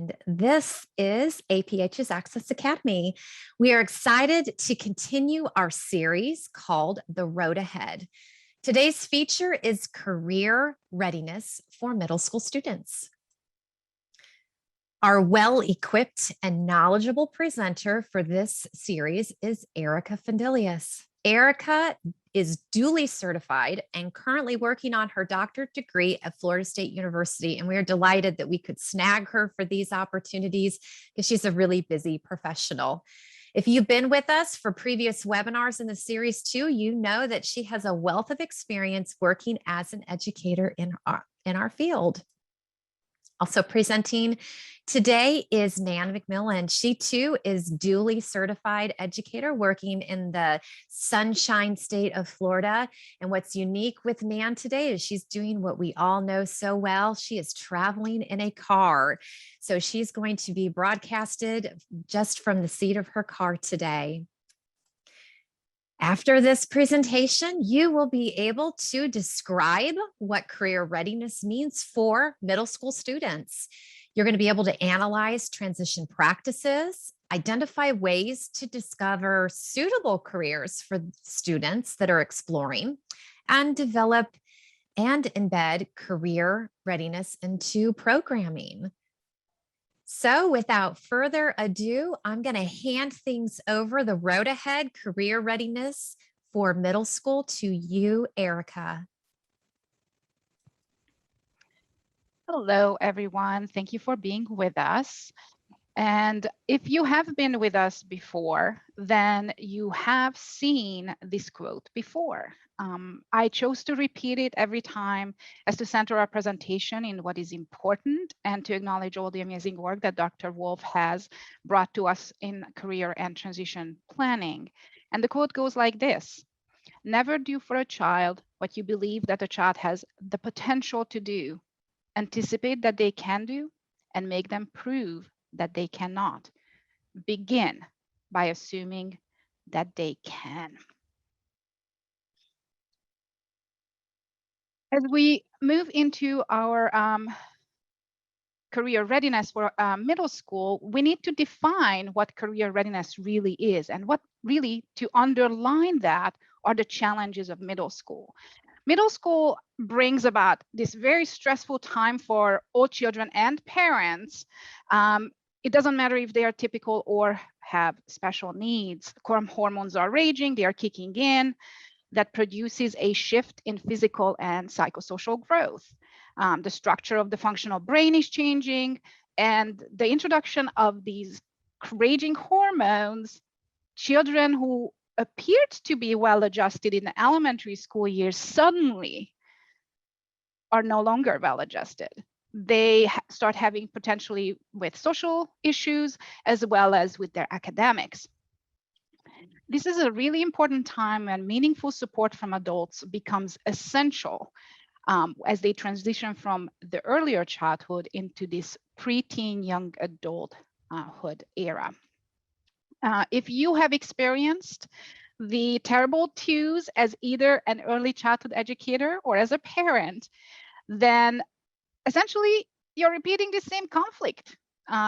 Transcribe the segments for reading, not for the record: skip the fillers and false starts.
and this is APH's Access Academy. We are excited to continue our series called The Road Ahead. Today's feature is Career Readiness for Middle School Students. Our well-equipped and knowledgeable presenter for this series is Erika Fundelius. Erika is duly certified and currently working on her doctorate degree at Florida State University. And we are delighted that we could snag her for these opportunities because she's a really busy professional. If you've been with us for previous webinars in the series too, you know that she has a wealth of experience working as an educator in our field. Also presenting today is Nan McMillan. She too is duly certified educator working in the Sunshine State of Florida. And what's unique with Nan today is she's doing what we all know so well. She is traveling in a car. So she's going to be broadcasted just from the seat of her car today. After this presentation, you will be able to describe what career readiness means for middle school students. You're going to be able to analyze transition practices, identify ways to discover suitable careers for students that are exploring, and develop and embed career readiness into programming. So without further ado, I'm going to hand things over the road ahead career readiness for middle school to you, Erika. Hello, everyone. Thank you for being with us. And if you have been with us before, then you have seen this quote before. I chose to repeat it every time as to center our presentation in what is important and to acknowledge all the amazing work that Dr. Wolf has brought to us in career and transition planning. And the quote goes like this: "Never do for a child what you believe that a child has the potential to do. Anticipate that they can do and make them prove that they cannot. Begin by assuming that they can." As we move into our career readiness for middle school, we need to define what career readiness really is, and what really to underline that are the challenges of middle school. Middle school brings about this very stressful time for all children and parents. It doesn't matter if they are typical or have special needs. Hormones are raging, they are kicking in. That produces a shift in physical and psychosocial growth. The structure of the functional brain is changing, and the introduction of these raging hormones, children who appeared to be well adjusted in the elementary school years suddenly are no longer well adjusted. They start having potentially with social issues as well as with their academics. This is a really important time when meaningful support from adults becomes essential as they transition from the earlier childhood into this preteen young adulthood era. If you have experienced the terrible twos as either an early childhood educator or as a parent, then essentially you're repeating the same conflict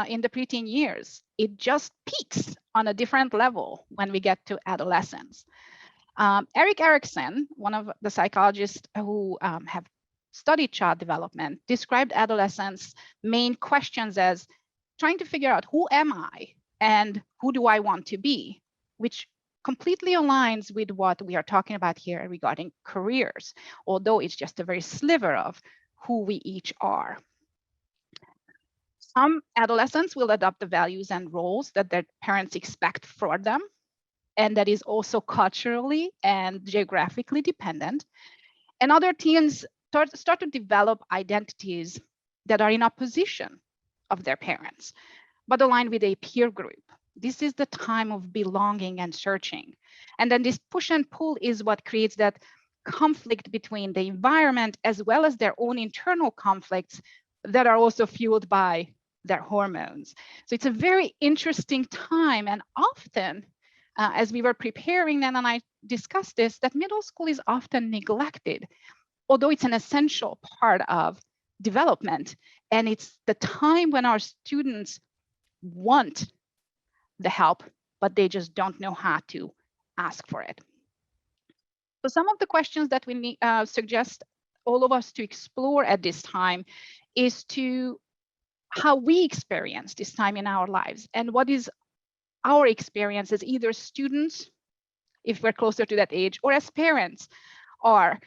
in the preteen years. It just peaks on a different level when we get to adolescence. Erik Erikson, one of the psychologists who have studied child development, described adolescence' main questions as trying to figure out who am I and who do I want to be, which completely aligns with what we are talking about here regarding careers, although it's just a very sliver of who we each are. Some adolescents will adopt the values and roles that their parents expect for them, and that is also culturally and geographically dependent. And other teens start to develop identities that are in opposition of their parents, but aligned with a peer group. This is the time of belonging and searching. And then this push and pull is what creates that conflict between the environment as well as their own internal conflicts that are also fueled by their hormones. So it's a very interesting time, and often, as we were preparing, Nan and I discussed this, that middle school is often neglected, although it's an essential part of development And it's the time when our students want the help, but they just don't know how to ask for it. So some of the questions that we need, suggest all of us to explore at this time is to how we experience this time in our lives, and what is our experience as either students, if we're closer to that age, or as parents, or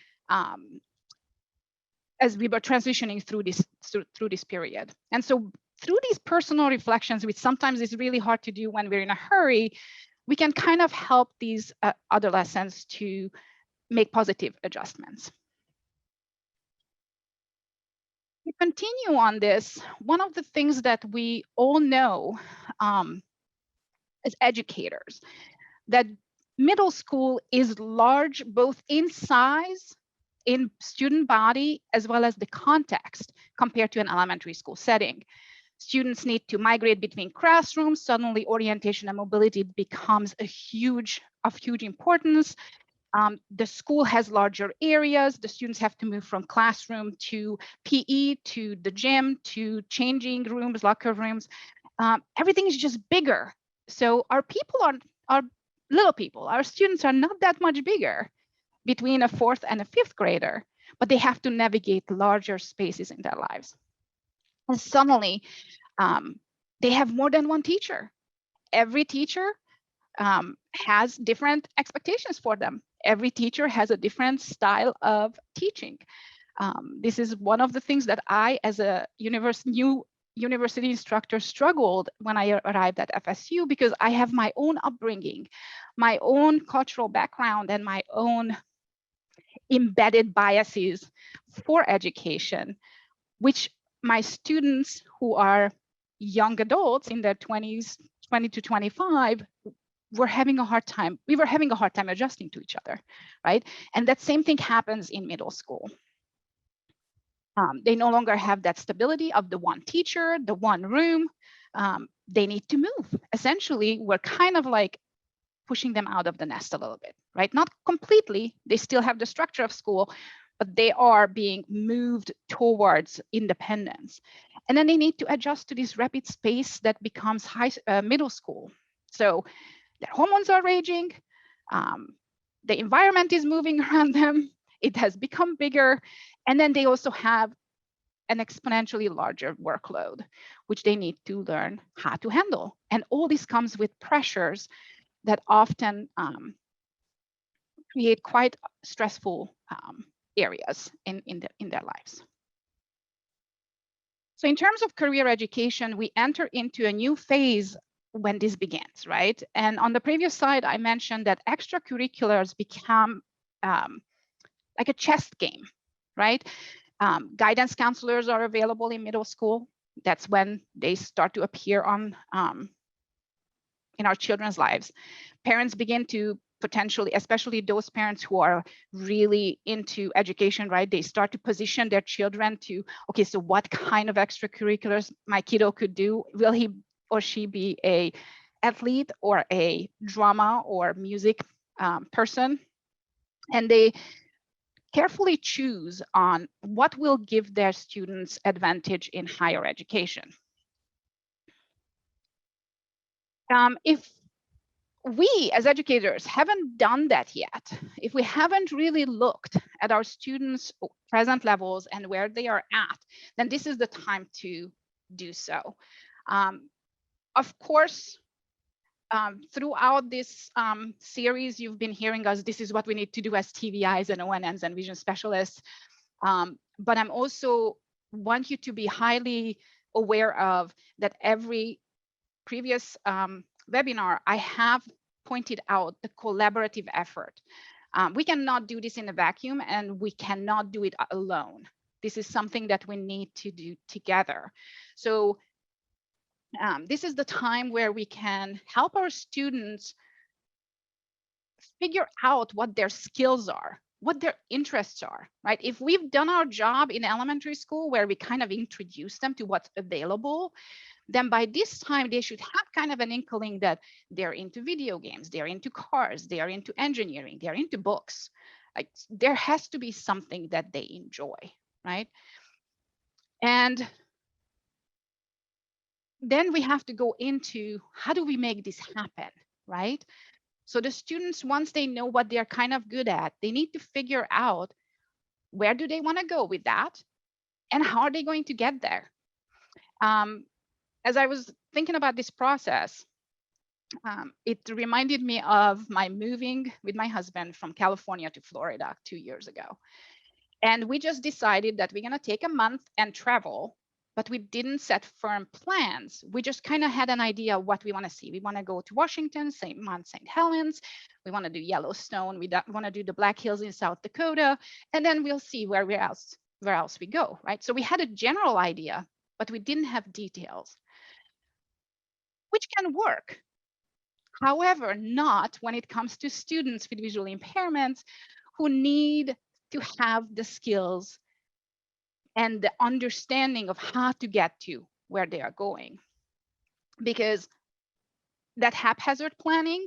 as we were transitioning through this period. And so through these personal reflections, which sometimes is really hard to do when we're in a hurry, we can kind of help these adolescents to make positive adjustments. To continue on this, one of the things that we all know as educators, that middle school is large both in size, in student body, as well as the context compared to an elementary school setting. Students need to migrate between classrooms. Suddenly orientation and mobility becomes of huge importance. The school has larger areas. The students have to move from classroom to PE, to the gym, to changing rooms, locker rooms. Everything is just bigger. So our people are little people. Our students are not that much bigger between a fourth and a fifth grader, but they have to navigate larger spaces in their lives. And suddenly, they have more than one teacher. Every teacher has different expectations for them. Every teacher has a different style of teaching. This is one of the things that I, as a new university instructor, struggled when I arrived at FSU, because I have my own upbringing, my own cultural background, and my own embedded biases for education, which my students who are young adults in their 20s, 20 to 25, were having a hard time. We were having a hard time adjusting to each other, right? And that same thing happens in middle school. They no longer have that stability of the one teacher, the one room. They need to move. Essentially, we're kind of like pushing them out of the nest a little bit, right? Not completely. They still have the structure of school, but they are being moved towards independence. And then they need to adjust to this rapid space that becomes middle school. So their hormones are raging. The environment is moving around them. It has become bigger. And then they also have an exponentially larger workload, which they need to learn how to handle. And all this comes with pressures that often create quite stressful areas in their lives. So in terms of career education, we enter into a new phase when this begins, right? And on the previous slide, I mentioned that extracurriculars become like a chess game, right? Guidance counselors are available in middle school. That's when they start to appear on in our children's lives. Parents begin to potentially, especially those parents who are really into education, right? They start to position their children to, okay, so what kind of extracurriculars my kiddo could do? Will he or she be a athlete or a drama or music person? And they carefully choose on what will give their students advantage in higher education. If we as educators haven't done that yet, if we haven't really looked at our students' present levels and where they are at, then this is the time to do so. Of course, throughout this series, you've been hearing us, this is what we need to do as TVIs and ONNs and vision specialists. But I'm also want you to be highly aware of that every previous webinar, I have pointed out the collaborative effort. We cannot do this in a vacuum, and we cannot do it alone. This is something that we need to do together. So this is the time where we can help our students figure out what their skills are, what their interests are, right? If we've done our job in elementary school where we kind of introduce them to what's available, then by this time they should have kind of an inkling that they're into video games, they're into cars, they are into engineering, they're into books. Like there has to be something that they enjoy, right? And then we have to go into how do we make this happen, right? So the students, once they know what they're kind of good at, they need to figure out where do they want to go with that and how are they going to get there. As I was thinking about this process, it reminded me of my moving with my husband from California to Florida 2 years ago. And we just decided that we're going to take a month and travel, but we didn't set firm plans. We just kind of had an idea of what we want to see. We want to go to Washington, Mount St. Helens. We want to do Yellowstone. We want to do the Black Hills in South Dakota. And then we'll see where else we go, right? So we had a general idea, but we didn't have details, which can work. However, not when it comes to students with visual impairments who need to have the skills and the understanding of how to get to where they are going. Because that haphazard planning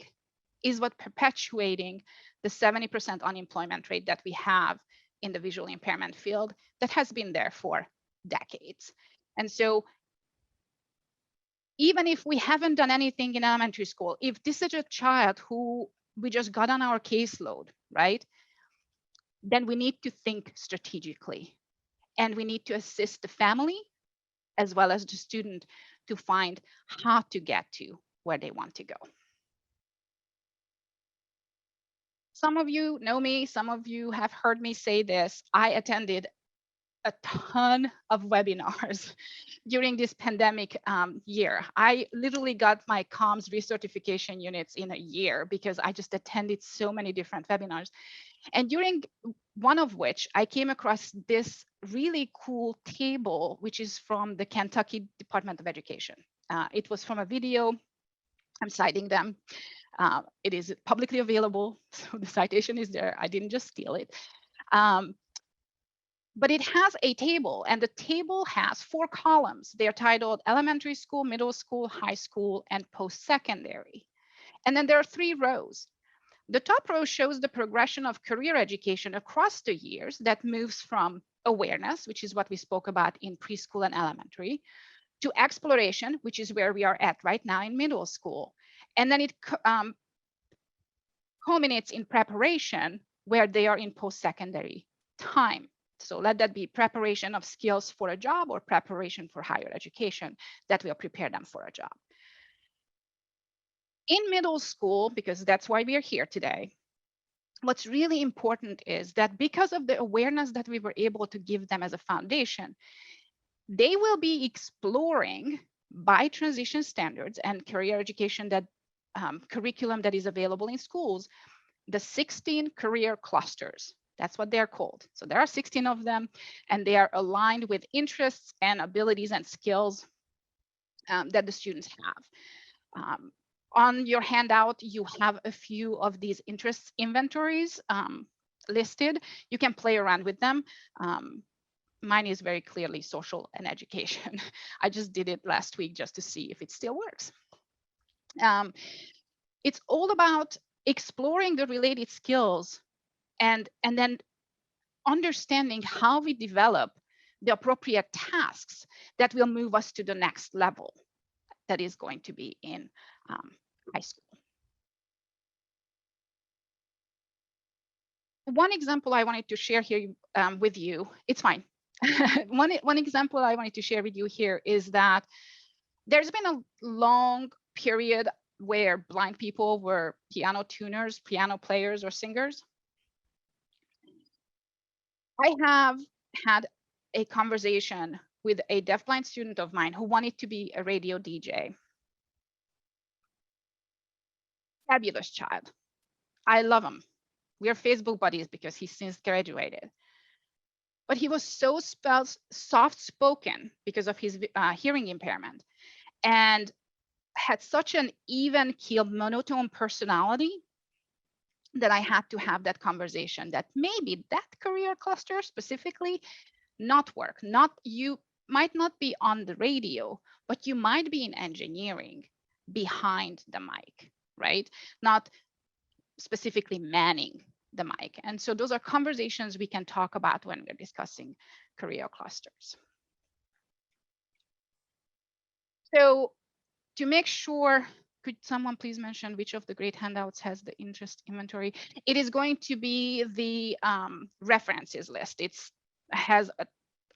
is what perpetuating the 70% unemployment rate that we have in the visual impairment field that has been there for decades. And so even if we haven't done anything in elementary school, if this is a child who we just got on our caseload, right, then we need to think strategically. And we need to assist the family as well as the student to find how to get to where they want to go. Some of you know me, some of you have heard me say this. I attended a ton of webinars during this pandemic year. I literally got my comms recertification units in a year because I just attended so many different webinars. And during one of which I came across this really cool table, which is from the Kentucky Department of Education. It was from a video. I'm citing them. It is publicly available, so the citation is there. I didn't just steal it. But it has a table, and the table has 4 columns. They're titled elementary school, middle school, high school, and post-secondary. And then there are 3 rows. The top row shows the progression of career education across the years that moves from awareness, which is what we spoke about in preschool and elementary, to exploration, which is where we are at right now in middle school. And then it culminates in preparation, where they are in post-secondary time. So let that be preparation of skills for a job or preparation for higher education that will prepare them for a job. In middle school, because that's why we are here today, what's really important is that because of the awareness that we were able to give them as a foundation, they will be exploring by transition standards and career education that curriculum that is available in schools, the 16 career clusters. That's what they're called. So there are 16 of them, and they are aligned with interests and abilities and skills that the students have. On your handout, you have a few of these interests inventories listed. You can play around with them. Mine is very clearly social and education. I just did it last week just to see if it still works. It's all about exploring the related skills and then understanding how we develop the appropriate tasks that will move us to the next level that is going to be in high school. One example I wanted to share here with you, it's fine. one example I wanted to share with you here is that there's been a long period where blind people were piano tuners, piano players, or singers. I have had a conversation with a deafblind student of mine who wanted to be a radio DJ. Fabulous child. I love him. We are Facebook buddies because he's since graduated. But he was so soft-spoken because of his hearing impairment and had such an even-keeled, monotone personality that I had to have that conversation that maybe that career cluster specifically not work. You might not be on the radio, but you might be in engineering behind the mic, right? Not specifically manning the mic. And so those are conversations we can talk about when we're discussing career clusters. So to make sure, could someone please mention which of the great handouts has the interest inventory? It is going to be the references list. It's has,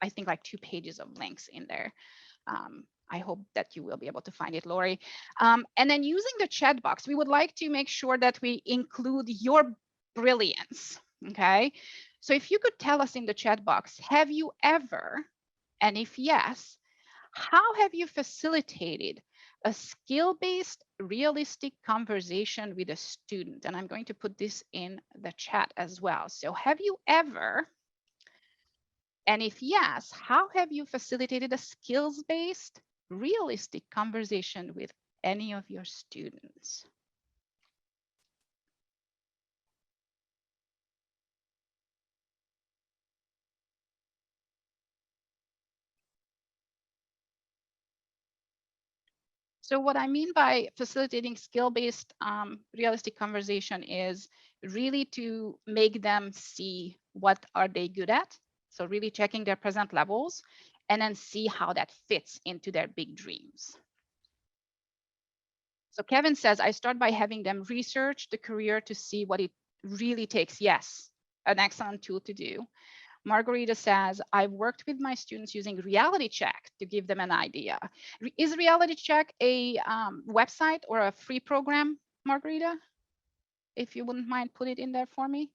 I think, like 2 pages of links in there. I hope that you will be able to find it, Lori. And then using the chat box, we would like to make sure that we include your brilliance, okay? So if you could tell us in the chat box, have you ever, and if yes, how have you facilitated a skill-based, realistic conversation with a student? And I'm going to put this in the chat as well. So have you ever, and if yes, how have you facilitated a skills-based, realistic conversation with any of your students? So what I mean by facilitating skill-based realistic conversation is really to make them see what are they good at. So really checking their present levels and then see how that fits into their big dreams. So Kevin says, I start by having them research the career to see what it really takes. Yes, an excellent tool to do. Margarita says, I've worked with my students using Reality Check to give them an idea. Is Reality Check a website or a free program, Margarita? If you wouldn't mind, put it in there for me.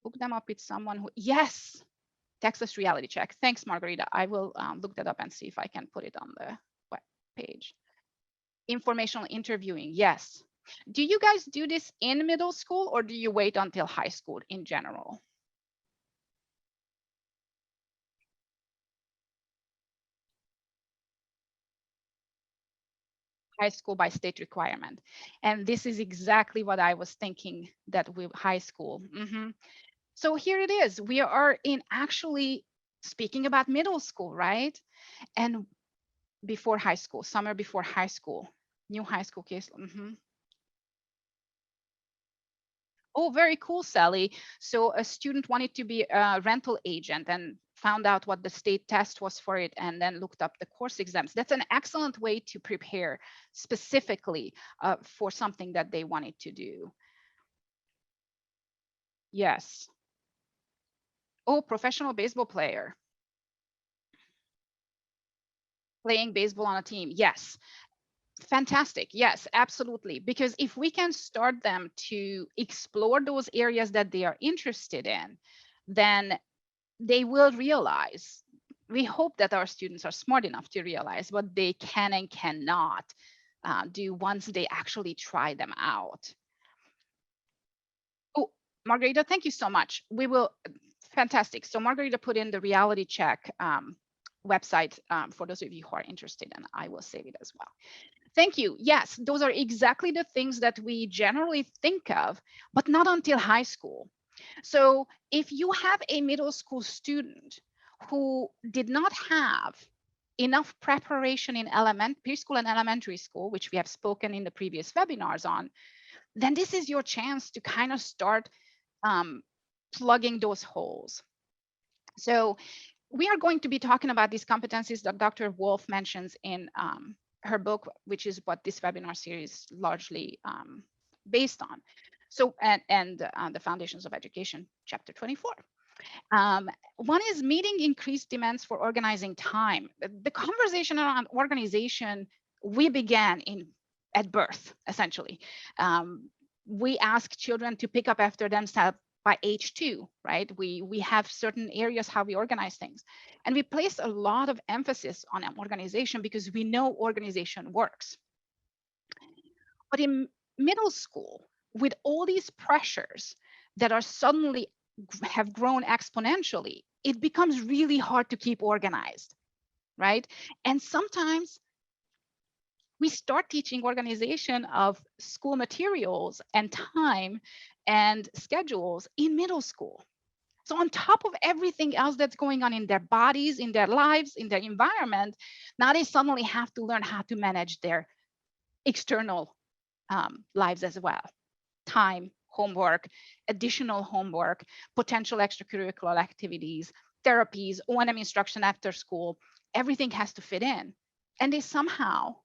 Hook them up with someone who, yes, Texas Reality Check. Thanks, Margarita. I will look that up and see if I can put it on the web page. Informational interviewing, yes. Do you guys do this in middle school or do you wait until high school in general? High school by state requirement. And this is exactly what I was thinking that with high school. So here it is. We are in actually speaking about middle school, right? And before high school, summer before high school, new high school case. Oh, very cool, Sally. So a student wanted to be a rental agent and found out what the state test was for it and then looked up the course exams. That's an excellent way to prepare specifically for something that they wanted to do. Yes. Oh, professional baseball player. Playing baseball on a team. Yes. Fantastic. Yes, absolutely. Because if we can start them to explore those areas that they are interested in, then they will realize, we hope that our students are smart enough to realize what they can and cannot do once they actually try them out. Oh, Margarita, thank you so much. We will, fantastic. So Margarita put in the reality check website for those of you who are interested, and I will save it as well. Thank you. Yes, those are exactly the things that we generally think of, but not until high school. So if you have a middle school student who did not have enough preparation in preschool and elementary school, which we have spoken in the previous webinars on, then this is your chance to kind of start plugging those holes. So we are going to be talking about these competencies that Dr. Wolf mentions in her book, which is what this webinar series largely based on. So, and the Foundations of Education, chapter 24. One is meeting increased demands for organizing time. The conversation around organization, we began at birth, essentially. We ask children to pick up after themselves by age 2, right? We have certain areas how we organize things. And we place a lot of emphasis on organization because we know organization works. But in middle school, with all these pressures that are suddenly have grown exponentially, it becomes really hard to keep organized, right? And sometimes we start teaching organization of school materials and time and schedules in middle school. So on top of everything else that's going on in their bodies, in their lives, in their environment, now they suddenly have to learn how to manage their external lives as well. Time, homework, additional homework, potential extracurricular activities, therapies, O&M instruction after school, everything has to fit in. and they somehow,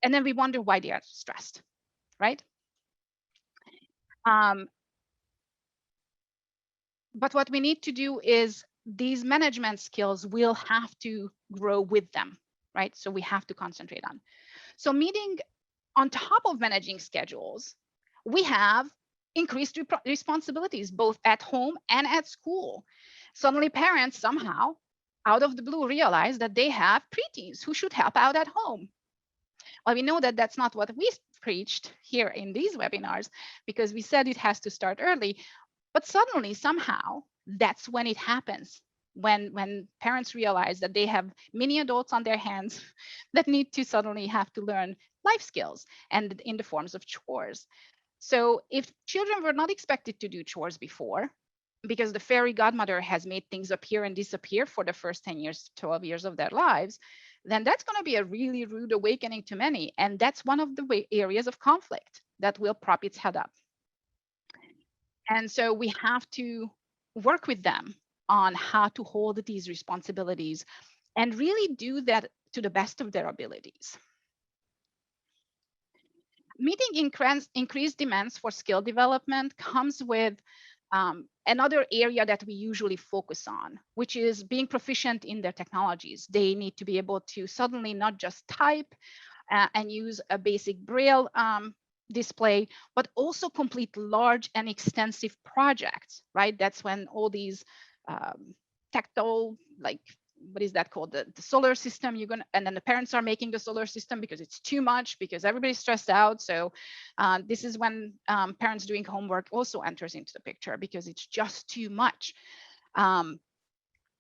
and then we wonder why they are stressed, right? But what we need to do is these management skills will have to grow with them, right? So we have to concentrate on. So meeting on top of managing schedules, we have increased responsibilities both at home and at school. Suddenly parents somehow out of the blue realize that they have preteens who should help out at home. Well, we know that that's not what we preached here in these webinars because we said it has to start early, but suddenly somehow that's when it happens. When parents realize that they have mini adults on their hands that need to suddenly have to learn life skills and in the forms of chores. So if children were not expected to do chores before, because the fairy godmother has made things appear and disappear for the first 10 years, 12 years of their lives, then that's going to be a really rude awakening to many. And that's one of the areas of conflict that will prop its head up. And so we have to work with them on how to hold these responsibilities and really do that to the best of their abilities. Meeting increased demands for skill development comes with another area that we usually focus on, which is being proficient in their technologies. They need to be able to suddenly not just type and use a basic Braille display, but also complete large and extensive projects, right? That's when all these tactile, like, what is that called? The solar system, and then the parents are making the solar system because it's too much, because everybody's stressed out. So this is when parents doing homework also enters into the picture, because it's just too much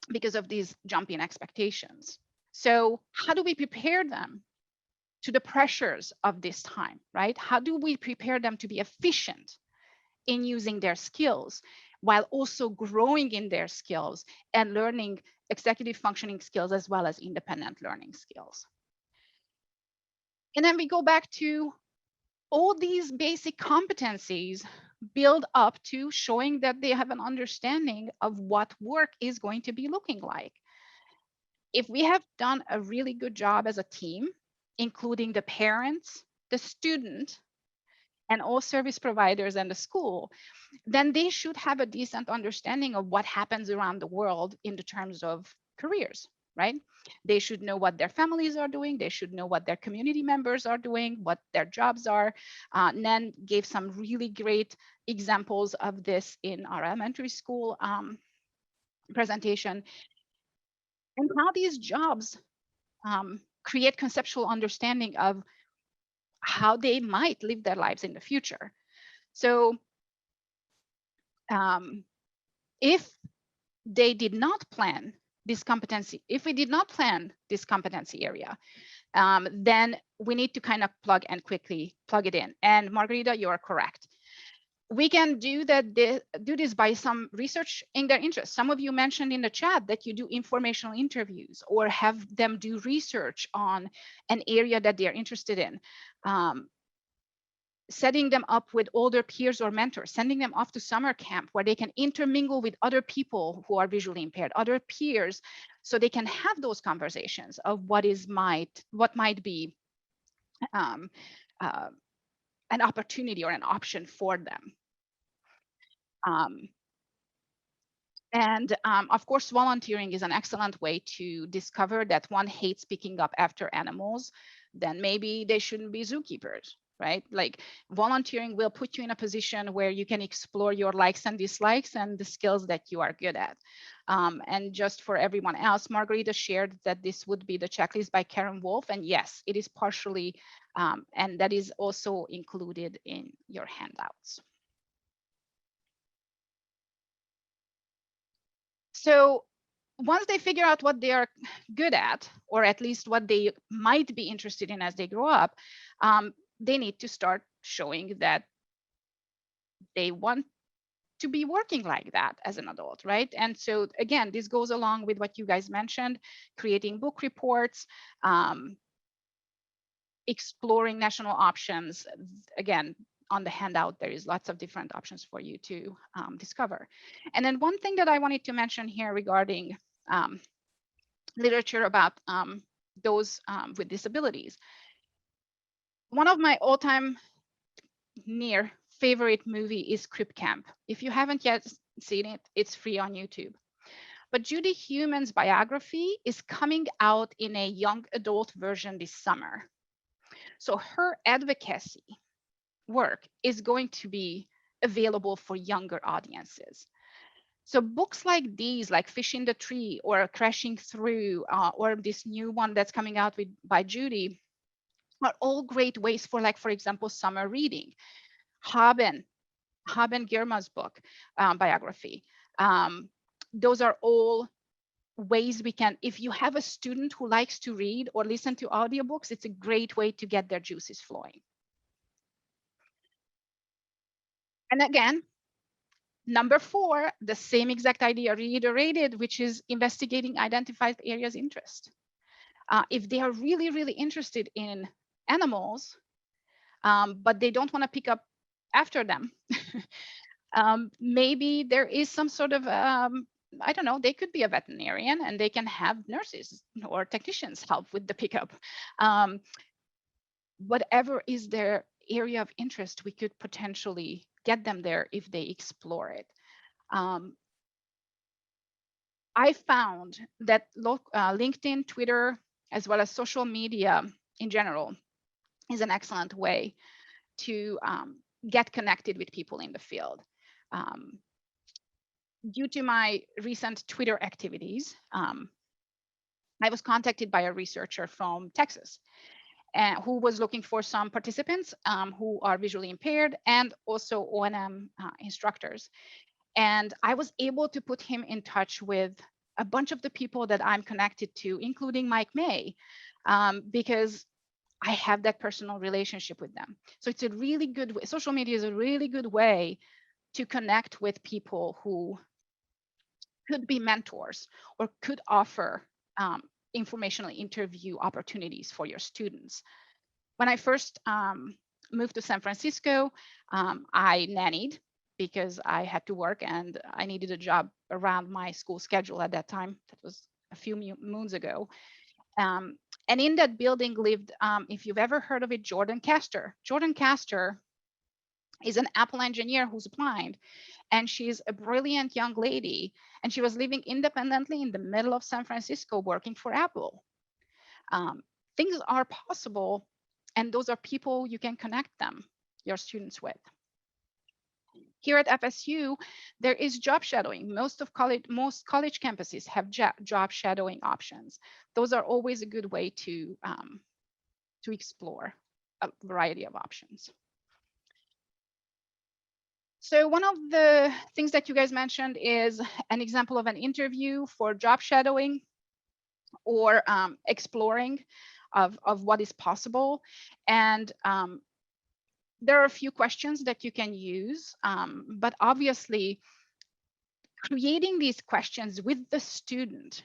because of these jumping expectations. So how do we prepare them to the pressures of this time, right? How do we prepare them to be efficient in using their skills while also growing in their skills and learning executive functioning skills as well as independent learning skills? And then we go back to all these basic competencies build up to showing that they have an understanding of what work is going to be looking like. If we have done a really good job as a team, including the parents, the student, and all service providers and the school, then they should have a decent understanding of what happens around the world in the terms of careers, right? They should know what their families are doing. They should know what their community members are doing, what their jobs are. Nan gave some really great examples of this in our elementary school presentation, and how these jobs create conceptual understanding of how they might live their lives in the future. So if they did not plan this competency, if we did not plan this competency area, then we need to kind of plug and quickly plug it in. And Margarita, you are correct. We can do this by some research in their interest. Some of you mentioned in the chat that you do informational interviews or have them do research on an area that they're interested in. Setting them up with older peers or mentors, sending them off to summer camp where they can intermingle with other people who are visually impaired, other peers, so they can have those conversations of what might be an opportunity or an option for them. Of course, volunteering is an excellent way to discover that one hates picking up after animals. Then maybe they shouldn't be zookeepers, right? Like, volunteering will put you in a position where you can explore your likes and dislikes and the skills that you are good at. And just for everyone else, Margarita shared that this would be the checklist by Karen Wolf. And yes, it is partially, and that is also included in your handouts. So once they figure out what they are good at, or at least what they might be interested in as they grow up, they need to start showing that they want to be working like that as an adult, right? And so again, this goes along with what you guys mentioned, creating book reports, exploring national options. Again, on the handout, there is lots of different options for you to discover. And then one thing that I wanted to mention here regarding literature about those with disabilities. One of my all-time near favorite movie is Crip Camp. If you haven't yet seen it, it's free on YouTube. But Judy Heumann's biography is coming out in a young adult version this summer. So her advocacy work is going to be available for younger audiences. So books like these, like Fish in the Tree or Crashing Through, or this new one that's coming out by Judy, are all great ways for, like, for example, summer reading. Haben Girma's book, biography. Those are all ways we can, if you have a student who likes to read or listen to audiobooks, it's a great way to get their juices flowing. And again, number 4, the same exact idea reiterated, which is investigating identified areas of interest. If they are really, really interested in animals, but they don't want to pick up after them, maybe there is some sort of, I don't know, they could be a veterinarian and they can have nurses or technicians help with the pickup. Whatever is their area of interest, we could potentially get them there if they explore it. I found that LinkedIn, Twitter, as well as social media in general is an excellent way to get connected with people in the field. Due to my recent Twitter activities, I was contacted by a researcher from Texas who was looking for some participants who are visually impaired and also O&M instructors. And I was able to put him in touch with a bunch of the people that I'm connected to, including Mike May, because I have that personal relationship with them. So it's a really good way. Social media is a really good way to connect with people who could be mentors or could offer informational interview opportunities for your students. When I first moved to San Francisco, I nannied because I had to work and I needed a job around my school schedule at that time. That was a few moons ago. And in that building lived, if you've ever heard of it, Jordan Castor. Jordan Castor is an Apple engineer who's blind, and she's a brilliant young lady. And she was living independently in the middle of San Francisco working for Apple. Things are possible, and those are people you can connect them, your students, with. Here at FSU, there is job shadowing. Most college campuses have job shadowing options. Those are always a good way to explore a variety of options. So one of the things that you guys mentioned is an example of an interview for job shadowing or exploring of what is possible. And there are a few questions that you can use, but obviously creating these questions with the student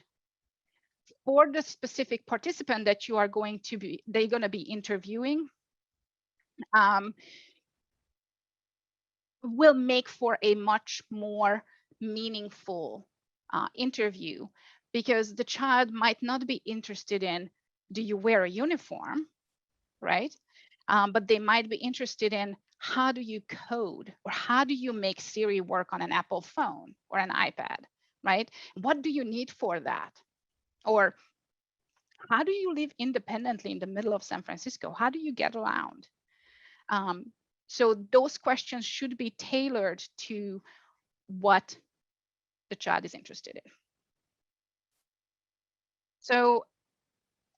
for the specific participant that you are going to be, they're going to be interviewing, will make for a much more meaningful interview, because the child might not be interested in, do you wear a uniform, right? But they might be interested in, how do you code, or how do you make Siri work on an Apple phone or an iPad, right? What do you need for that? Or how do you live independently in the middle of San Francisco? How do you get around? So those questions should be tailored to what the child is interested in. So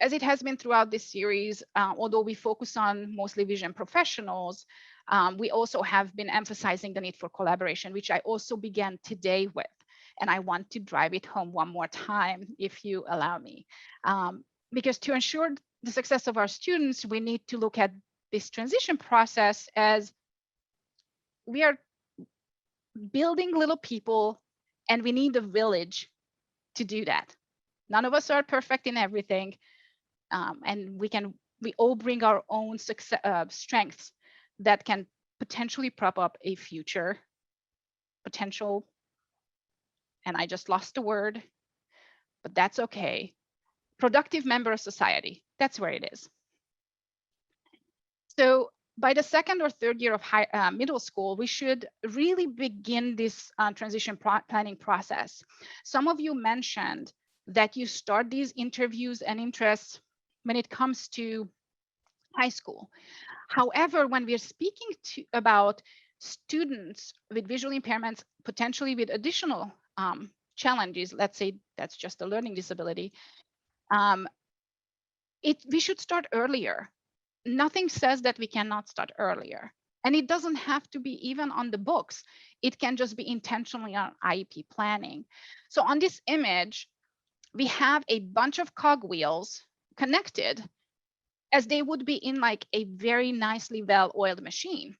as it has been throughout this series, although we focus on mostly vision professionals, we also have been emphasizing the need for collaboration, which I also began today with. And I want to drive it home one more time, if you allow me. Because to ensure the success of our students, we need to look at this transition process as we are building little people, and we need a village to do that. None of us are perfect in everything. And we all bring our own strengths that can potentially prop up a future potential. And I just lost the word, but that's okay. productive member of society. That's where it is. So by the second or third year of middle school, we should really begin this transition planning process. Some of you mentioned that you start these interviews and interests when it comes to high school. However, when we're speaking about students with visual impairments, potentially with additional challenges, let's say that's just a learning disability, we should start earlier. Nothing says that we cannot start earlier. And it doesn't have to be even on the books. It can just be intentionally on IEP planning. So on this image, we have a bunch of cogwheels connected as they would be in like a very nicely well-oiled machine.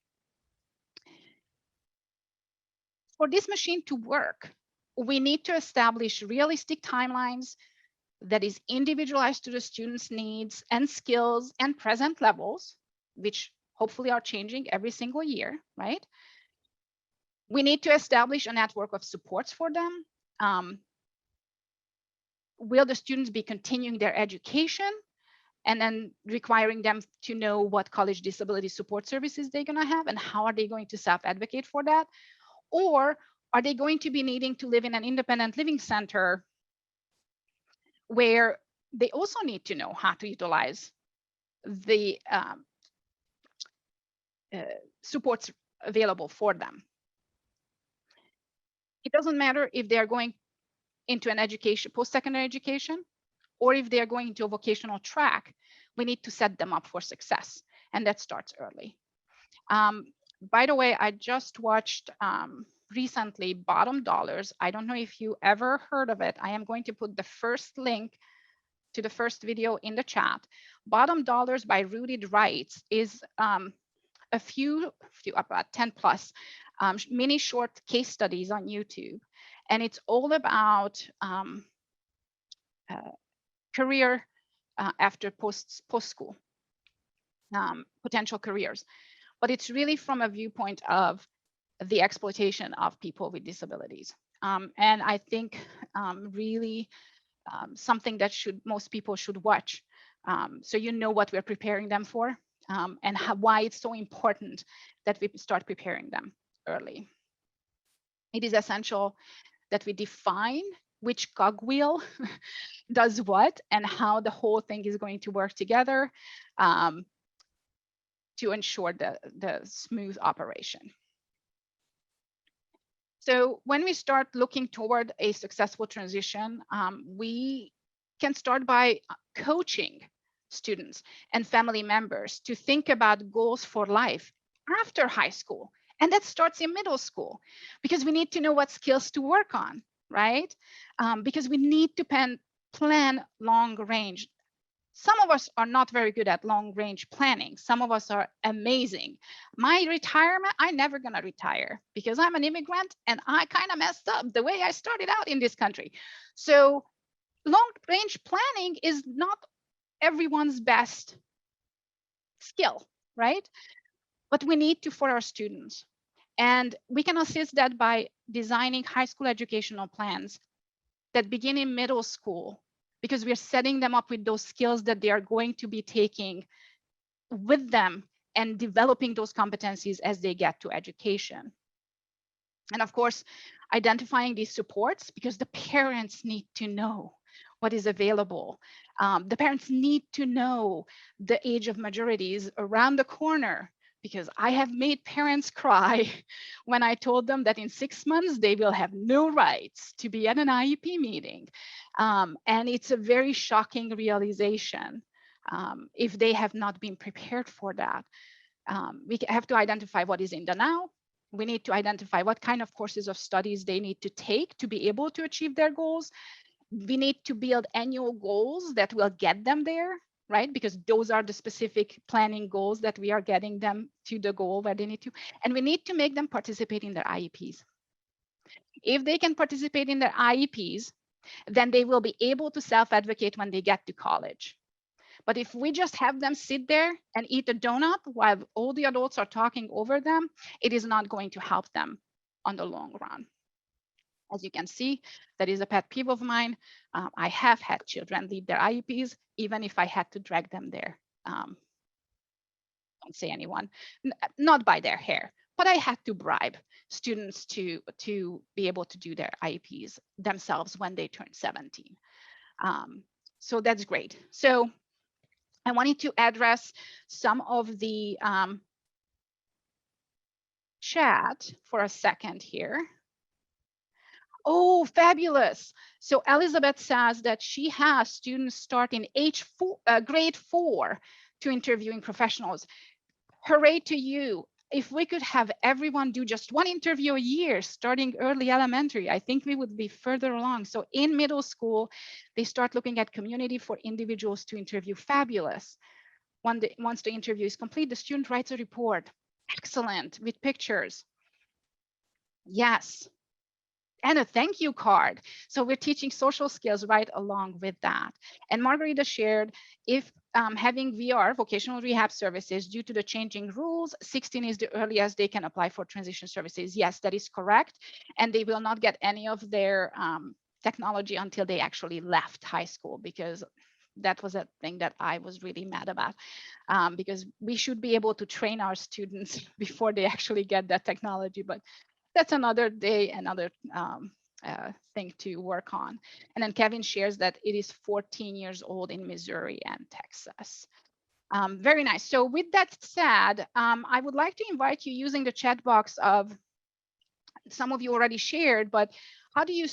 For this machine to work, we need to establish realistic timelines that is individualized to the student's needs and skills and present levels, which hopefully are changing every single year, right? We need to establish a network of supports for them. Will the students be continuing their education and then requiring them to know what college disability support services they're going to have and how are they going to self-advocate for that? Or are they going to be needing to live in an independent living center where they also need to know how to utilize the supports available for them? It doesn't matter if they're going into an education, post-secondary education, or if they're going into a vocational track, we need to set them up for success. And that starts early. By the way, I just watched recently Bottom Dollars. I don't know if you ever heard of it. I am going to put the first link to the first video in the chat. Bottom Dollars by Rooted Rights is a few about 10 plus mini short case studies on YouTube. And it's all about career after post-school, potential careers. But it's really from a viewpoint of the exploitation of people with disabilities. And I think really something that most people should watch. So you know what we're preparing them for and why it's so important that we start preparing them early. It is essential that we define which cogwheel does what and how the whole thing is going to work together to ensure the smooth operation. So when we start looking toward a successful transition, we can start by coaching students and family members to think about goals for life after high school. And that starts in middle school because we need to know what skills to work on, right? Because we need to plan long range. Some of us are not very good at long range planning. Some of us are amazing. My retirement, I'm never gonna retire because I'm an immigrant and I kind of messed up the way I started out in this country. So long range planning is not everyone's best skill, right? But we need to for our students. And we can assist that by designing high school educational plans that begin in middle school, because we're setting them up with those skills that they are going to be taking with them and developing those competencies as they get to education. And of course, identifying these supports because the parents need to know what is available. The parents need to know the age of majority is around the corner, because I have made parents cry when I told them that in 6 months, they will have no rights to be at an IEP meeting. And it's a very shocking realization if they have not been prepared for that. We have to identify what is in the now. We need to identify what kind of courses of studies they need to take to be able to achieve their goals. We need to build annual goals that will get them there, right? Because those are the specific planning goals that we are getting them to the goal where they need to. And we need to make them participate in their IEPs. If they can participate in their IEPs, then they will be able to self-advocate when they get to college. But if we just have them sit there and eat a donut while all the adults are talking over them, it is not going to help them on the long run. As you can see, that is a pet peeve of mine. I have had children leave their IEPs, even if I had to drag them there. Don't say anyone, not by their hair, but I had to bribe students to be able to do their IEPs themselves when they turn 17. So that's great. So I wanted to address some of the chat for a second here. Oh, fabulous. So Elizabeth says that she has students start in grade 4 to interviewing professionals. Hooray to you. If we could have everyone do just one interview a year starting early elementary, I think we would be further along. So in middle school, they start looking at community for individuals to interview. Fabulous. Once the interview is complete, the student writes a report. Excellent, with pictures. Yes. And a thank you card. So we're teaching social skills right along with that. And Margarita shared, if having VR, vocational rehab services, due to the changing rules, 16 is the earliest they can apply for transition services. Yes, that is correct. And they will not get any of their technology until they actually left high school, because that was a thing that I was really mad about, because we should be able to train our students before they actually get that technology. But that's another day, another thing to work on. And then Kevin shares that it is 14 years old in Missouri and Texas. Very nice. So with that said, I would like to invite you, using the chat box of some of you already shared, but how do you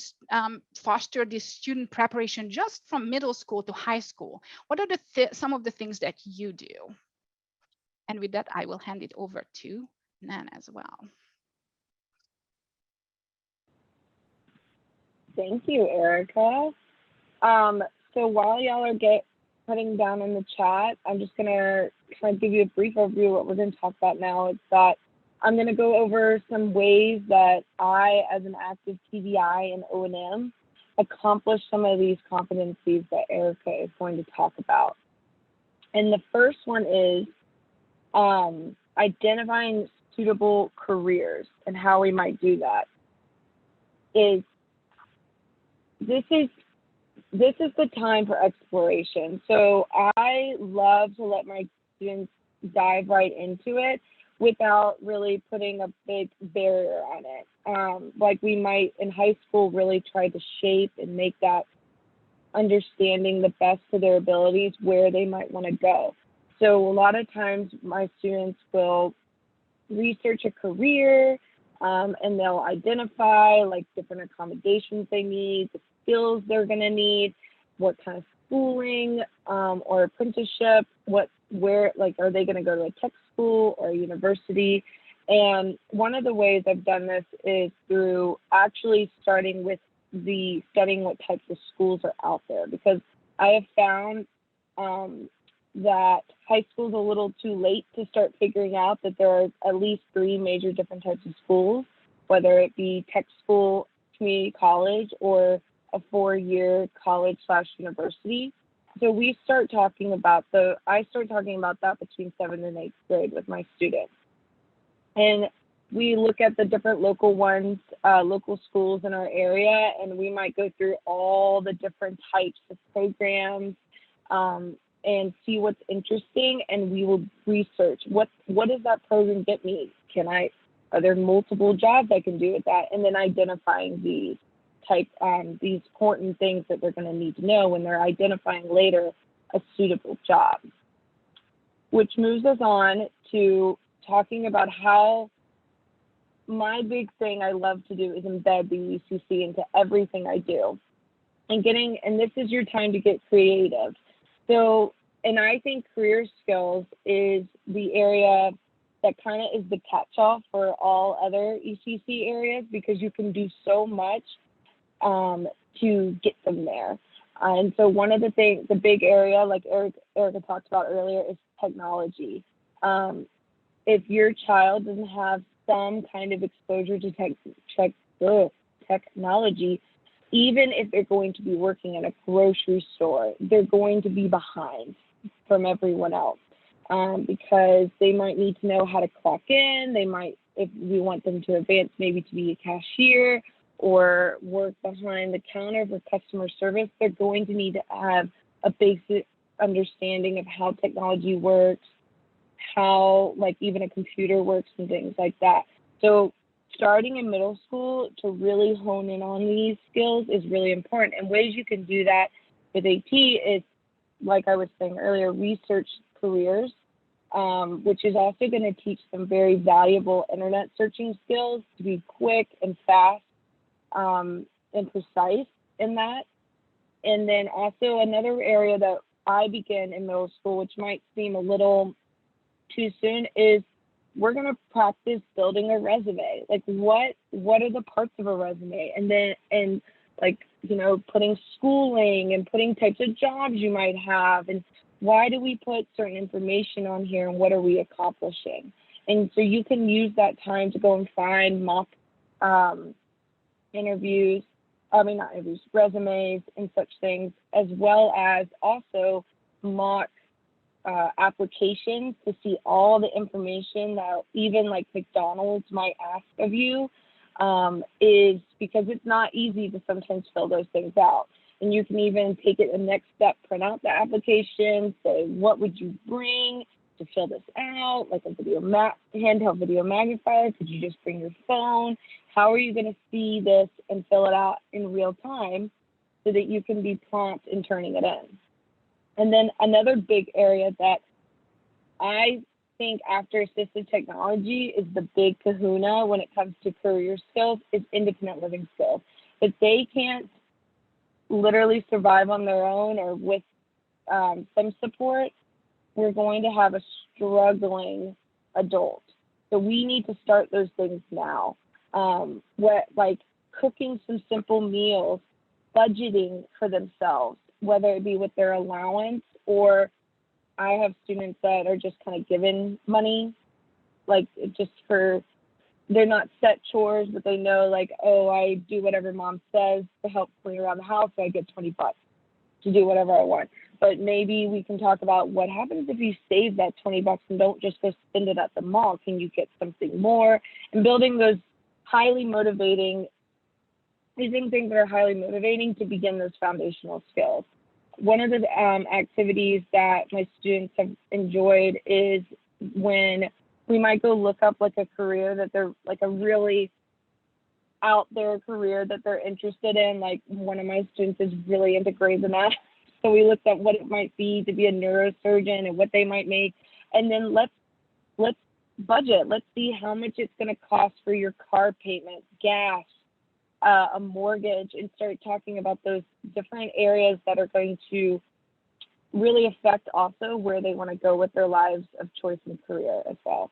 foster this student preparation just from middle school to high school? What are some of the things that you do? And with that, I will hand it over to Nan as well. Thank you, Erika. So while y'all are putting down in the chat, I'm just gonna kind of give you a brief overview of what we're gonna talk about now. It's that I'm gonna go over some ways that I, as an active TBI and O&M, accomplish some of these competencies that Erika is going to talk about. And the first one is identifying suitable careers, and how we might do that is this is the time for exploration. So I love to let my students dive right into it without really putting a big barrier on it. Like we might in high school really try to shape and make that understanding the best to their abilities where they might want to go. So a lot of times my students will research a career, and they'll identify like different accommodations they need, the skills they're going to need, what kind of schooling or apprenticeship, where like are they going to go to a tech school or a university. And one of the ways I've done this is through actually starting with studying what types of schools are out there, because I have found that high school is a little too late to start figuring out that there are at least 3 major different types of schools, whether it be tech school, community college, or a 4-year college/university. So I start talking about that between 7th and 8th grade with my students. And we look at the different local schools in our area, and we might go through all the different types of programs and see what's interesting, and we will research what does that program get me? Are there multiple jobs I can do with that? And then identifying these important things that they're going to need to know when they're identifying later a suitable job. Which moves us on to talking about how my big thing I love to do is embed the UCC into everything I do. And this is your time to get creative. So, and I think career skills is the area that kind of is the catch-all for all other ECC areas, because you can do so much to get them there. And so one of the big area, like Erika talked about earlier, is technology. If your child doesn't have some kind of exposure to technology, even if they're going to be working in a grocery store, they're going to be behind from everyone else, because they might need to know how to clock in. They might, if we want them to advance, maybe to be a cashier or work behind the counter for customer service, they're going to need to have a basic understanding of how technology works, how like even a computer works and things like that. So starting in middle school to really hone in on these skills is really important. And ways you can do that with AT is, like I was saying earlier, research careers, which is also going to teach them very valuable internet searching skills to be quick and fast and precise in that. And then also another area that I begin in middle school, which might seem a little too soon, is we're going to practice building a resume. Like what are the parts of a resume? And like, you know, putting schooling and putting types of jobs you might have, and why do we put certain information on here, and what are we accomplishing? And so you can use that time to go and find mock resumes and such things, as well as also mock applications to see all the information that even like McDonald's might ask of you, is because it's not easy to sometimes fill those things out. And you can even take it the next step, print out the application, say, what would you bring to fill this out? Like a handheld video magnifier? Could you just bring your phone? How are you going to see this and fill it out in real time so that you can be prompt in turning it in? And then another big area that I think after assistive technology is the big kahuna when it comes to career skills is independent living skills. If they can't literally survive on their own or with some support, we're going to have a struggling adult. So we need to start those things now. Like cooking some simple meals, budgeting for themselves, whether it be with their allowance, or I have students that are just kind of given money, like just for, they're not set chores, but they know like, oh, I do whatever mom says to help clean around the house, so I get $20 to do whatever I want. But maybe we can talk about what happens if you save that $20 and don't just go spend it at the mall. Can you get something more? And building those highly motivating, using things that are highly motivating to begin those foundational skills. One of the activities that my students have enjoyed is when we might go look up like a career that they're like a really out there career that they're interested in. Like one of my students is really into Grey's Anatomy. So we looked at what it might be to be a neurosurgeon and what they might make. And then let's budget. Let's see how much it's going to cost for your car payment, gas, a mortgage, and start talking about those different areas that are going to really affect also where they want to go with their lives of choice and career as well.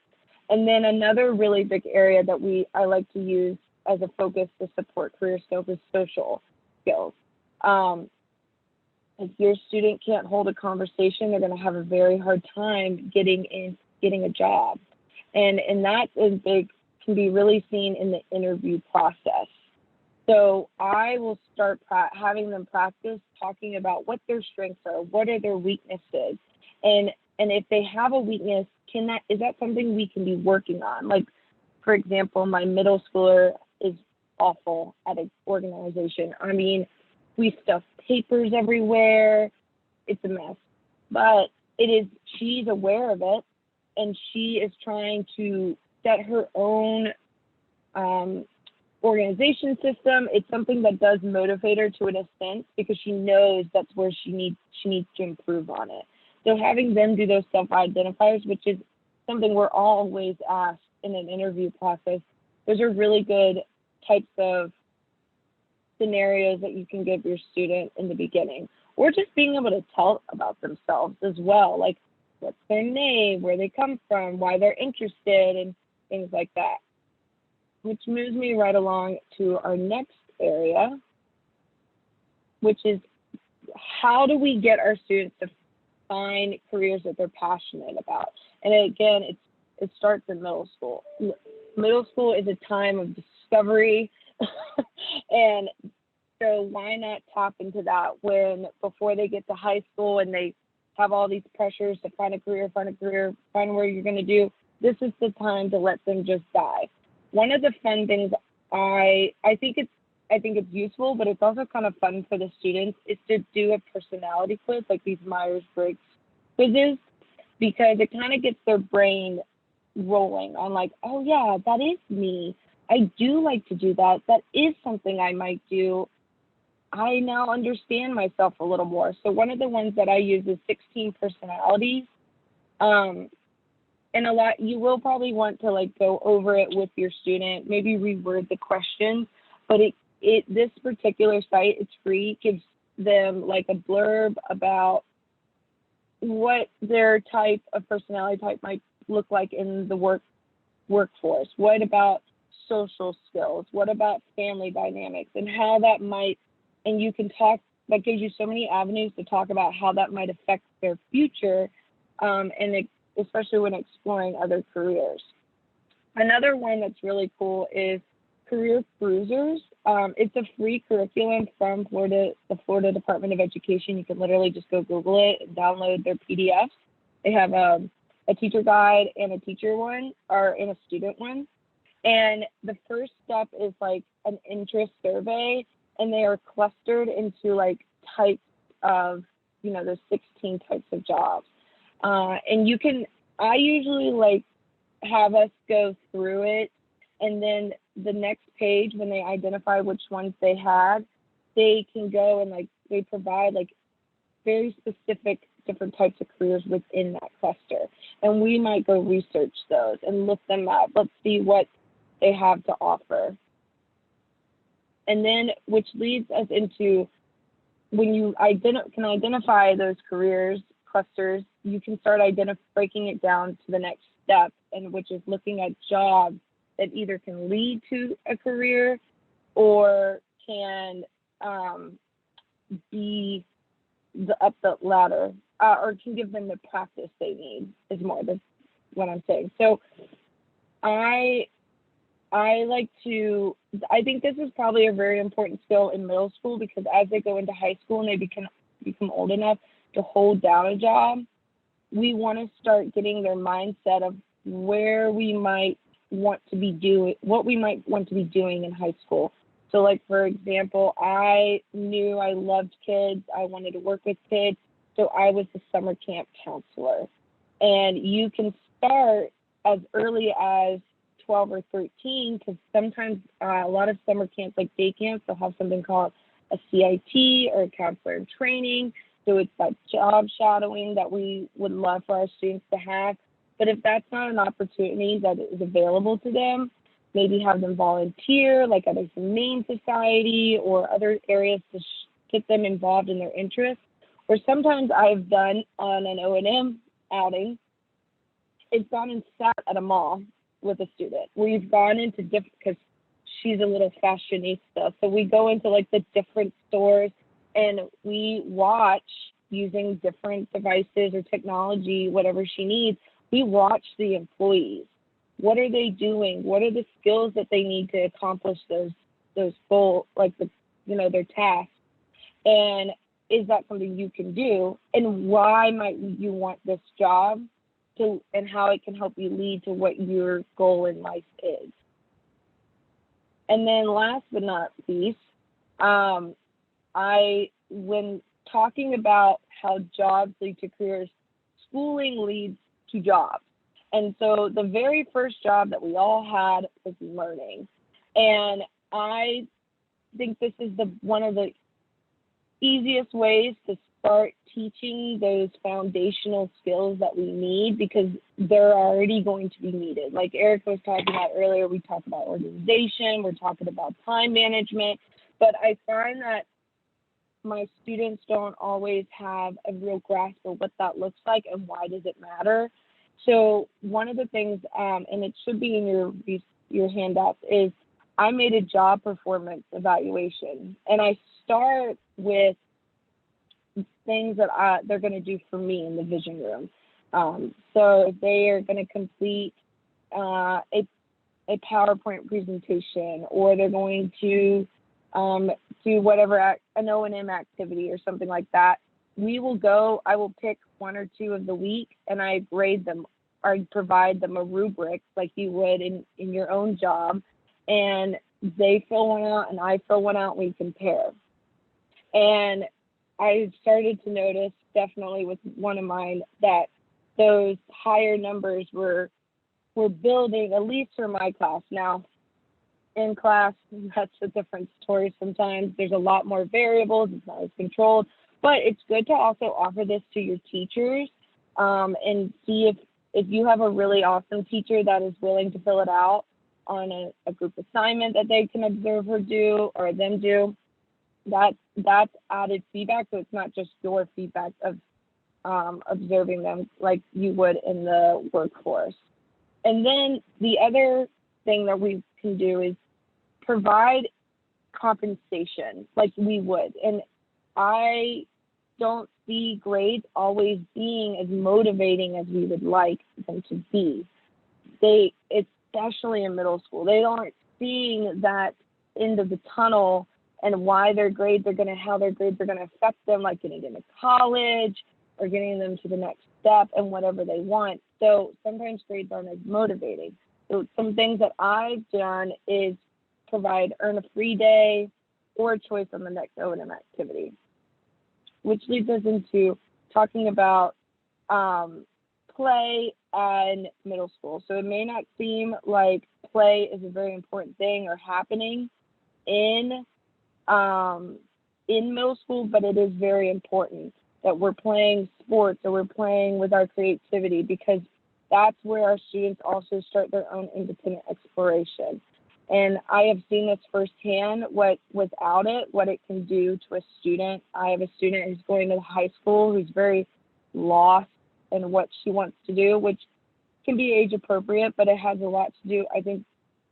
And then another really big area that I like to use as a focus to support career skills is social skills. If your student can't hold a conversation, they're going to have a very hard time getting a job. And that can be really seen in the interview process. So I will start having them practice talking about what their strengths are, what are their weaknesses, and if they have a weakness, is that something we can be working on? Like, for example, my middle schooler is awful at an organization. I mean, we stuff papers everywhere. It's a mess, but she's aware of it, and she is trying to set her own organization system. It's something that does motivate her to an extent because she knows that's where she needs to improve on it. So having them do those self-identifiers, which is something we're always asked in an interview process, those are really good types of scenarios that you can give your student in the beginning. Or just being able to tell about themselves as well, like what's their name, where they come from, why they're interested, and things like that. Which moves me right along to our next area, which is how do we get our students to find careers that they're passionate about? And again, it starts in middle school. Middle school is a time of discovery, and so why not tap into that before they get to high school and they have all these pressures to find a career, find where you're going to do. This is the time to let them just dive. One of the fun things I think I think it's useful, but it's also kind of fun for the students, is to do a personality quiz, like these Myers-Briggs quizzes, because it kind of gets their brain rolling on like, oh yeah, that is me. I do like to do that. That is something I might do. I now understand myself a little more. So one of the ones that I use is 16 personalities. And a lot, you will probably want to like go over it with your student, maybe reword the questions, but this particular site, it's free, gives them like a blurb about what their type of personality type might look like in the workforce. What about social skills? What about family dynamics and how that might, and you can talk, that gives you so many avenues to talk about how that might affect their future, especially when exploring other careers. Another one that's really cool is Career Cruisers. It's a free curriculum from the Florida Department of Education. You can literally just go Google it and download their PDFs. They have a teacher guide and a teacher one, and a student one. And the first step is like an interest survey, and they are clustered into like types of, there's 16 types of jobs. And I usually like have us go through it, and then the next page, when they identify which ones they had, they can go and like, they provide like very specific different types of careers within that cluster. And we might go research those and look them up. Let's see what they have to offer. And then, which leads us into, when you can identify those careers clusters, you can start breaking it down to the next step, and which is looking at jobs that either can lead to a career or can be up the ladder, or can give them the practice they need, is more than what I'm saying. So I think this is probably a very important skill in middle school, because as they go into high school and they become old enough to hold down a job, we want to start getting their mindset of where we might want to be doing, what we might want to be doing in high school. So like, for example, I knew I loved kids. I wanted to work with kids. So I was the summer camp counselor. And you can start as early as 12 or 13, because sometimes a lot of summer camps, like day camps, they'll have something called a CIT, or a counselor in training. So it's that job shadowing that we would love for our students to have. But if that's not an opportunity that is available to them, maybe have them volunteer, like at a humane society or other areas to get them involved in their interests. Or sometimes I've done on an O&M outing, it's gone and sat at a mall with a student. We've gone into different, because she's a little fashionista, so we go into like the different stores and we watch, using different devices or technology, whatever she needs, we watch the employees. What are they doing? What are the skills that they need to accomplish those goals, like their tasks? And is that something you can do? And why might you want this job? And how it can help you lead to what your goal in life is. And then last but not least, when talking about how jobs lead to careers, schooling leads to jobs. And so the very first job that we all had was learning. And I think this is one of the easiest ways to start teaching those foundational skills that we need, because they're already going to be needed. Like Erika was talking about earlier, we talked about organization, we're talking about time management, but I find that my students don't always have a real grasp of what that looks like and why does it matter. So one of the things, and it should be in your handouts, is I made a job performance evaluation, and I start with things that they're going to do for me in the vision room. So they are going to complete a PowerPoint presentation, or they're going to do whatever, an O&M activity or something like that. I will pick one or two of the week, and I grade them, or I provide them a rubric like you would in your own job. And they fill one out and I fill one out, and we compare. And I started to notice, definitely with one of mine, that those higher numbers were building, at least for my class. Now, in class, that's a different story sometimes. There's a lot more variables, it's not as controlled, but it's good to also offer this to your teachers, and see if you have a really awesome teacher that is willing to fill it out on a group assignment that they can observe her do or them do. That's added feedback, so it's not just your feedback of observing them like you would in the workforce. And then the other thing that we can do is provide compensation like we would. And I don't see grades always being as motivating as we would like them to be. They, especially in middle school, they aren't seeing that end of the tunnel and why their grades are how their grades are going to affect them, like getting into college or getting them to the next step and whatever they want. So sometimes grades aren't as motivating. So some things that I've done is earn a free day or a choice on the next O&M activity, which leads us into talking about play and middle school. So it may not seem like play is a very important thing or happening in middle school, but it is very important that we're playing sports or we're playing with our creativity, because that's where our students also start their own independent exploration. And I have seen this firsthand, what it can do to a student. I have a student who's going to high school who's very lost in what she wants to do, which can be age appropriate, but it has a lot to do. I think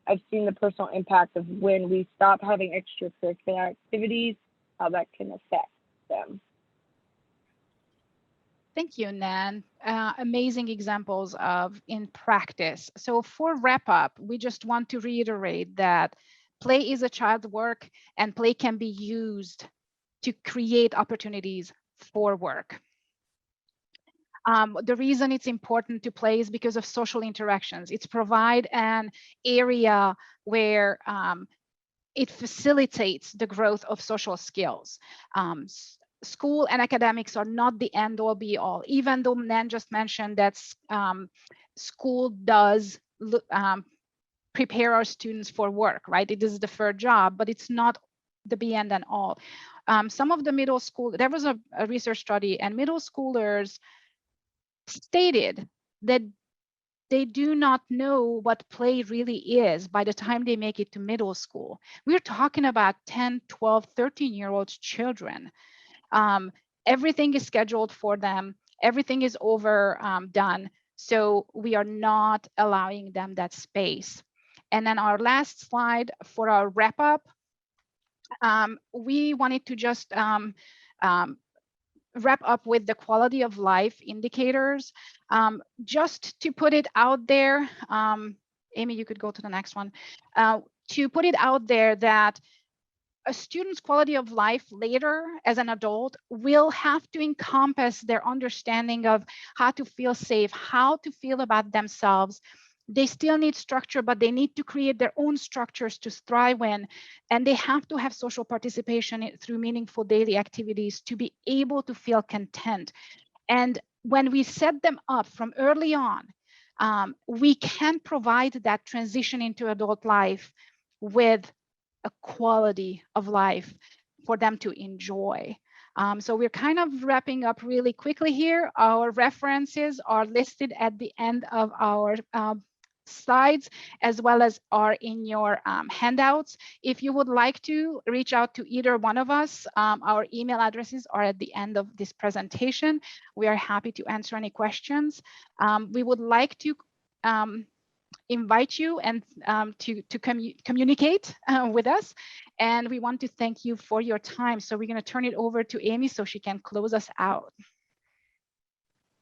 I've seen the personal impact of when we stop having extracurricular activities, how that can affect them. Thank you, Nan. Amazing examples of in practice. So for wrap up, we just want to reiterate that play is a child's work, and play can be used to create opportunities for work. The reason it's important to play is because of social interactions. It's provide an area where it facilitates the growth of social skills. School and academics are not the end all be all, even though Nan just mentioned that school does prepare our students for work, right? It is the first job, but it's not the be end and all. Some of the middle school, there was a research study, and middle schoolers stated that they do not know what play really is by the time they make it to middle school. We're talking about 10, 12, 13-year-old children. Everything is scheduled for them. Everything is overdone. So we are not allowing them that space. And then our last slide for our wrap up, we wanted to just wrap up with the quality of life indicators. Just to put it out there, Amy, you could go to the next one. To put it out there that a student's quality of life later as an adult will have to encompass their understanding of how to feel safe, how to feel about themselves. They still need structure, but they need to create their own structures to thrive in. And they have to have social participation through meaningful daily activities to be able to feel content. And when we set them up from early on, we can provide that transition into adult life with a quality of life for them to enjoy. So we're kind of wrapping up really quickly here. Our references are listed at the end of our slides, as well as are in your handouts. If you would like to reach out to either one of us, our email addresses are at the end of this presentation. We are happy to answer any questions. We would like to invite you and to communicate with us. And we want to thank you for your time. So we're going to turn it over to Amy so she can close us out.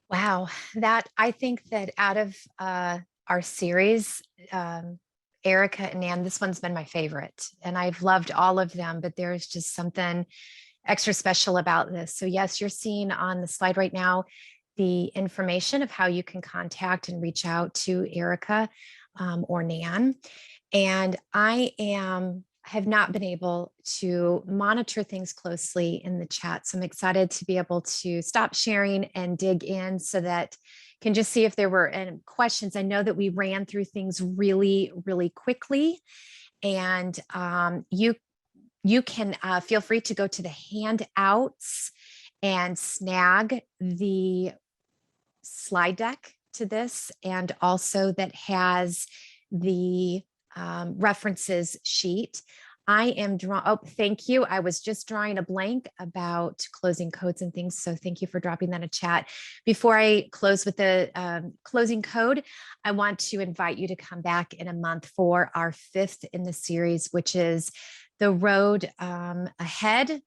Wow, I think that out of our series, Erika and Nan, this one's been my favorite, and I've loved all of them, but there's just something extra special about this. So yes, you're seeing on the slide right now the information of how you can contact and reach out to Erika or Nan. And have not been able to monitor things closely in the chat. So I'm excited to be able to stop sharing and dig in so that can just see if there were any questions. I know that we ran through things really, really quickly. And you can feel free to go to the handouts and snag the slide deck to this, and also that has the references sheet. I am drawing, oh, thank you. I was just drawing a blank about closing codes and things. So thank you for dropping that in chat. Before I close with the closing code, I want to invite you to come back in a month for our 5th in the series, which is the road ahead.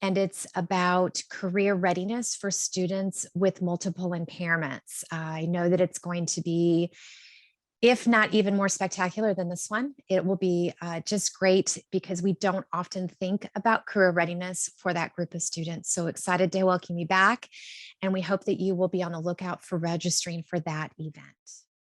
And it's about career readiness for students with multiple impairments. I know that it's going to be, if not even more spectacular than this one. It will be just great because we don't often think about career readiness for that group of students. So excited to welcome you back. And we hope that you will be on the lookout for registering for that event.